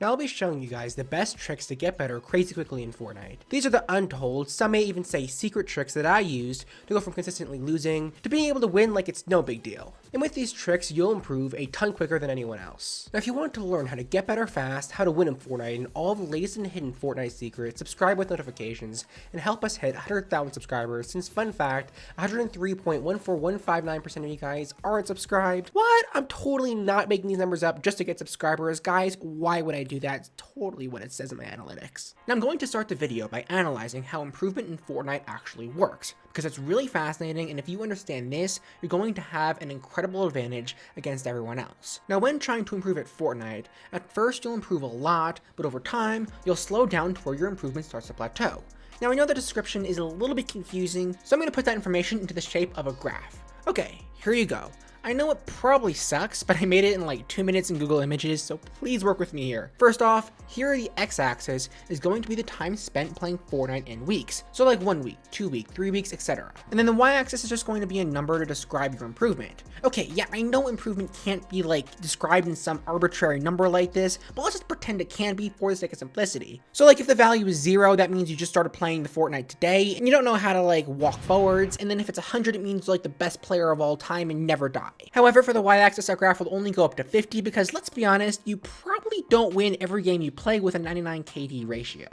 Now I'll be showing you guys the best tricks to get better crazy quickly in Fortnite. These are the untold, some may even say secret tricks that I used to go from consistently losing to being able to win like it's no big deal. And with these tricks, you'll improve a ton quicker than anyone else. Now if you want to learn how to get better fast, how to win in Fortnite, and all the latest and hidden Fortnite secrets, subscribe with notifications, and help us hit 100,000 subscribers since, fun fact, 103.14159% of you guys aren't subscribed. What? I'm totally not making these numbers up just to get subscribers, guys. Why would I do that? It's totally what it says in my analytics. Now I'm going to start the video by analyzing how improvement in Fortnite actually works, because it's really fascinating, and if you understand this, you're going to have an incredible advantage against everyone else. Now when trying to improve at Fortnite, at first you'll improve a lot, but over time, you'll slow down to where your improvement starts to plateau. Now I know the description is a little bit confusing, so I'm going to put that information into the shape of a graph. Okay, here you go. I know it probably sucks, but I made it in like 2 minutes in Google Images, so please work with me here. First off, here the x-axis is going to be the time spent playing Fortnite in weeks. So like 1 week, 2 weeks, 3 weeks, etc. And then the y-axis is just going to be a number to describe your improvement. Okay, yeah, I know improvement can't be like described in some arbitrary number like this, but let's just pretend it can be for the sake of simplicity. So like if the value is 0, that means you just started playing the Fortnite today, and you don't know how to like walk forwards, and then if it's 100, it means you're like the best player of all time and never die. However, for the y-axis, our graph will only go up to 50 because, let's be honest, you probably don't win every game you play with a 99 KD ratio.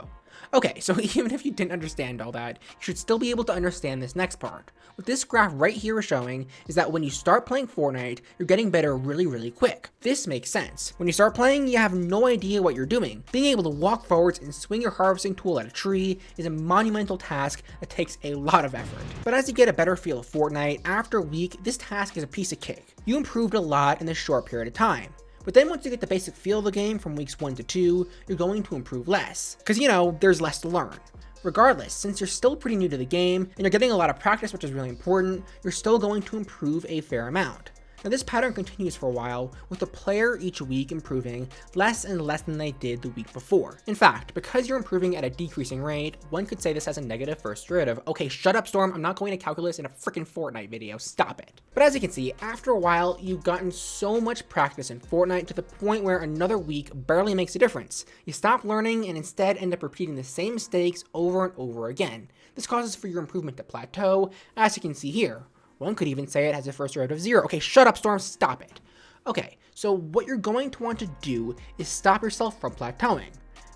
Okay, so even if you didn't understand all that, you should still be able to understand this next part. What this graph right here is showing is that when you start playing Fortnite, you're getting better really quick. This makes sense. When you start playing, you have no idea what you're doing. Being able to walk forwards and swing your harvesting tool at a tree is a monumental task that takes a lot of effort. But as you get a better feel of Fortnite, after a week, this task is a piece of cake. You improved a lot in this short period of time. But then once you get the basic feel of the game from weeks 1 to 2, you're going to improve less. Because, you know, there's less to learn. Regardless, since you're still pretty new to the game, and you're getting a lot of practice, which is really important, you're still going to improve a fair amount. Now this pattern continues for a while, with the player each week improving less and less than they did the week before. In fact, because you're improving at a decreasing rate, one could say this has a negative first derivative. Okay, shut up, Storm, I'm not going to calculus in a freaking Fortnite video, stop it. But as you can see, after a while, you've gotten so much practice in Fortnite to the point where another week barely makes a difference. You stop learning and instead end up repeating the same mistakes over and over again. This causes for your improvement to plateau, as you can see here. One could even say it has a first derivative of 0. Okay, shut up, Storm, stop it. Okay, so what you're going to want to do is stop yourself from plateauing.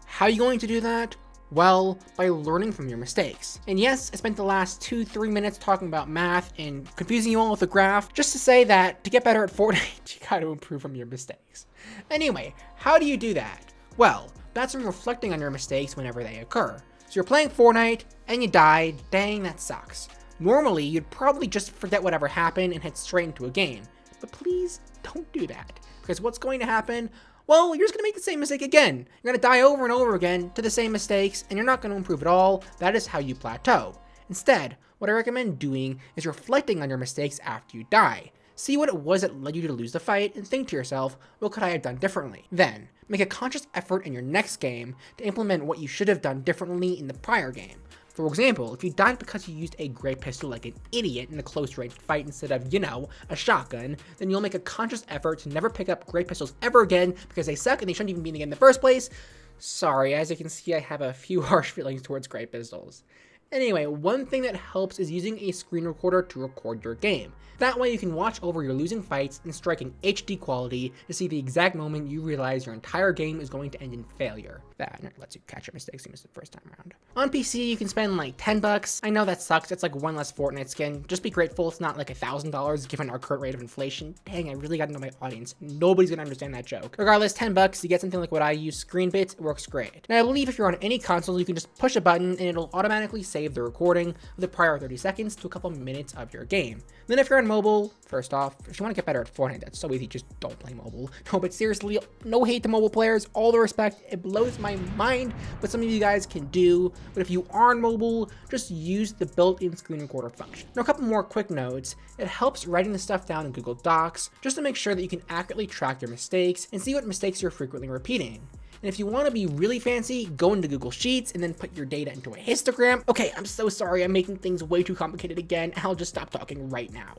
How are you going to do that? Well, by learning from your mistakes. And yes, I spent the last 2-3 minutes talking about math and confusing you all with a graph, just to say that to get better at Fortnite, you gotta improve from your mistakes. Anyway, how do you do that? Well, that's from reflecting on your mistakes whenever they occur. So you're playing Fortnite, and you died, dang, that sucks. Normally, you'd probably just forget whatever happened and head straight into a game. But please don't do that, because what's going to happen? Well, you're just going to make the same mistake again. You're going to die over and over again to the same mistakes, and you're not going to improve at all. That is how you plateau. Instead, what I recommend doing is reflecting on your mistakes after you die. See what it was that led you to lose the fight, and think to yourself, what could I have done differently? Then, make a conscious effort in your next game to implement what you should have done differently in the prior game. For example, if you died because you used a great pistol like an idiot in a close range fight instead of, you know, a shotgun, then you'll make a conscious effort to never pick up great pistols ever again because they suck and they shouldn't even be in the game in the first place. Sorry, as you can see, I have a few harsh feelings towards great pistols. Anyway, one thing that helps is using a screen recorder to record your game. That way you can watch over your losing fights in striking HD quality to see the exact moment you realize your entire game is going to end in failure. That lets you catch your mistakes you missed the first time around. On PC, you can spend like $10. I know that sucks, it's like one less Fortnite skin. Just be grateful it's not like $1,000 given our current rate of inflation. Dang, I really gotta know my audience. Nobody's gonna understand that joke. Regardless, $10, you get something like what I use, Screen Bits, it works great. Now I believe if you're on any console, you can just push a button and it'll automatically save the recording of the prior 30 seconds to a couple minutes of your game. Then if you're on mobile, first off, if you want to get better at Fortnite, that's so easy, just don't play mobile. No, but seriously, no hate to mobile players, all the respect, it blows my mind what some of you guys can do, but if you are on mobile, just use the built-in screen recorder function. Now a couple more quick notes, it helps writing the stuff down in Google Docs, just to make sure that you can accurately track your mistakes and see what mistakes you're frequently repeating. And if you want to be really fancy, go into Google Sheets and then put your data into a histogram. Okay, I'm so sorry, I'm making things way too complicated again. I'll just stop talking right now.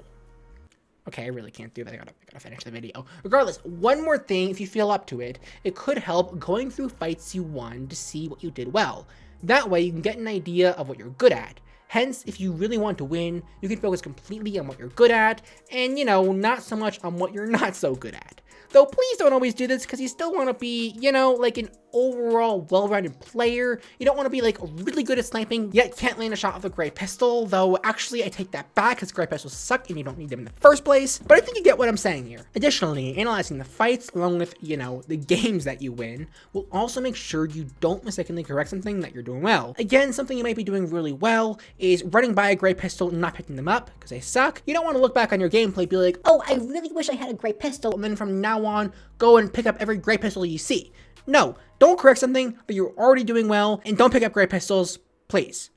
Okay, I really can't do that. I gotta finish the video. Regardless, one more thing, if you feel up to it, it could help going through fights you won to see what you did well. That way, you can get an idea of what you're good at. Hence, if you really want to win, you can focus completely on what you're good at, and, not so much on what you're not so good at. Though please don't always do this, because you still want to be, like an overall well-rounded player. You don't want to be like really good at sniping, yet can't land a shot with a great pistol, though actually I take that back because great pistols suck and you don't need them in the first place. But I think you get what I'm saying here. Additionally, analyzing the fights along with, the games that you win will also make sure you don't mistakenly correct something that you're doing well. Again, something you might be doing really well is running by a great pistol and not picking them up because they suck. You don't want to look back on your gameplay and be like, oh, I really wish I had a great pistol, and then from now on, go and pick up every great pistol you see. No, don't correct something that you're already doing well, and don't pick up great pistols, please.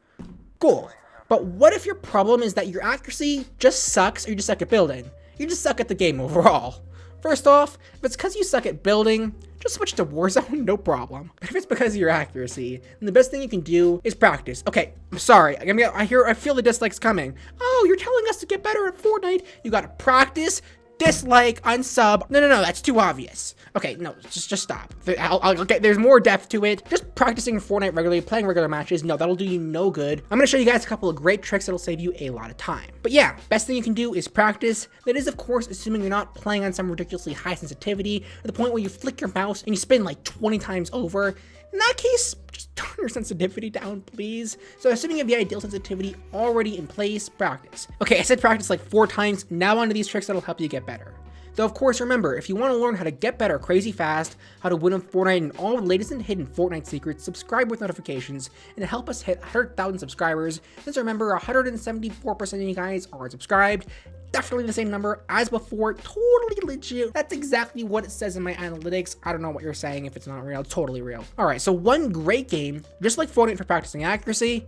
Cool. But what if your problem is that your accuracy just sucks, or you just suck at building? You just suck at the game overall. First off, if it's because you suck at building, just switch to Warzone, no problem. But if it's because of your accuracy, then the best thing you can do is practice. Okay, I'm sorry, I feel the dislikes coming. Oh, you're telling us to get better at Fortnite? You gotta practice, dislike, unsub. No, that's too obvious. Okay, no, just stop. Okay, there's more depth to it. Just practicing Fortnite regularly, playing regular matches, no, that'll do you no good. I'm gonna show you guys a couple of great tricks that'll save you a lot of time. But yeah, best thing you can do is practice. That is, of course, assuming you're not playing on some ridiculously high sensitivity to the point where you flick your mouse and you spin like 20 times over. In that case, just turn your sensitivity down, please. So assuming you have the ideal sensitivity already in place, practice. Okay, I said practice like 4 times. Now onto these tricks that'll help you get better. Though of course, remember, if you want to learn how to get better crazy fast, how to win on Fortnite and all the latest and hidden Fortnite secrets, subscribe with notifications, and help us hit 100,000 subscribers. Since remember, 174% of you guys are subscribed. Definitely the same number as before, totally legit. That's exactly what it says in my analytics. I don't know what you're saying if it's not real, it's totally real. All right, so one great game, just like Fortnite for practicing accuracy,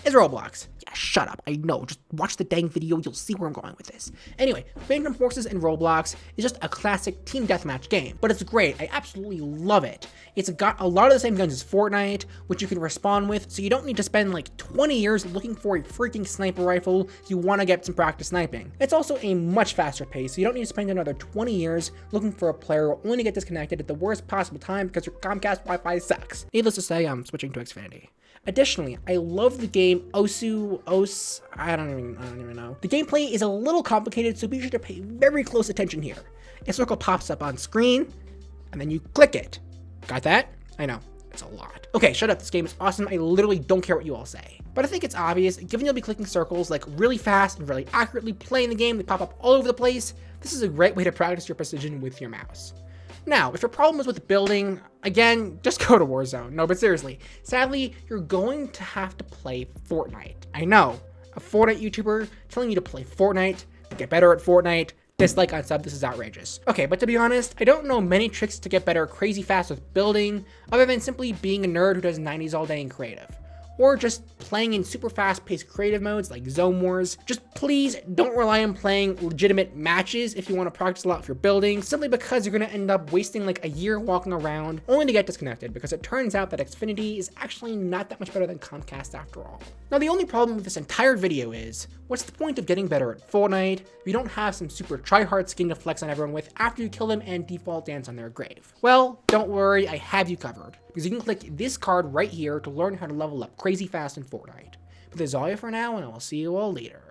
is Roblox. Yeah, shut up, I know, just watch the dang video, you'll see where I'm going with this. Anyway, Phantom Forces and Roblox is just a classic team deathmatch game, but it's great, I absolutely love it. It's got a lot of the same guns as Fortnite, which you can respawn with, so you don't need to spend like 20 years looking for a freaking sniper rifle if you want to get some practice sniping. It's also a much faster pace, so you don't need to spend another 20 years looking for a player only to get disconnected at the worst possible time because your Comcast Wi-Fi sucks. Needless to say, I'm switching to Xfinity. Additionally, I love the game I don't even know. The gameplay is a little complicated, so be sure to pay very close attention here. A circle pops up on screen, and then you click it. Got that? I know, it's a lot. Okay, shut up, this game is awesome. I literally don't care what you all say. But I think it's obvious, given you'll be clicking circles like really fast and really accurately playing the game, they pop up all over the place, this is a great way to practice your precision with your mouse. Now, if your problem is with building, again, just go to Warzone. No, but seriously, sadly, you're going to have to play Fortnite. I know, a Fortnite YouTuber telling you to play Fortnite, to get better at Fortnite, dislike on sub, this is outrageous. Okay, but to be honest, I don't know many tricks to get better crazy fast with building, other than simply being a nerd who does 90s all day in creative. Or just playing in super fast-paced creative modes like Zone Wars. Just please don't rely on playing legitimate matches if you want to practice a lot for your building, simply because you're going to end up wasting like a year walking around only to get disconnected, because it turns out that Xfinity is actually not that much better than Comcast after all. Now the only problem with this entire video is, what's the point of getting better at Fortnite if you don't have some super try-hard skin to flex on everyone with after you kill them and default dance on their grave? Well, don't worry, I have you covered, because you can click this card right here to learn how to level up crazy fast in Fortnite. But that's all I have for now, and I will see you all later.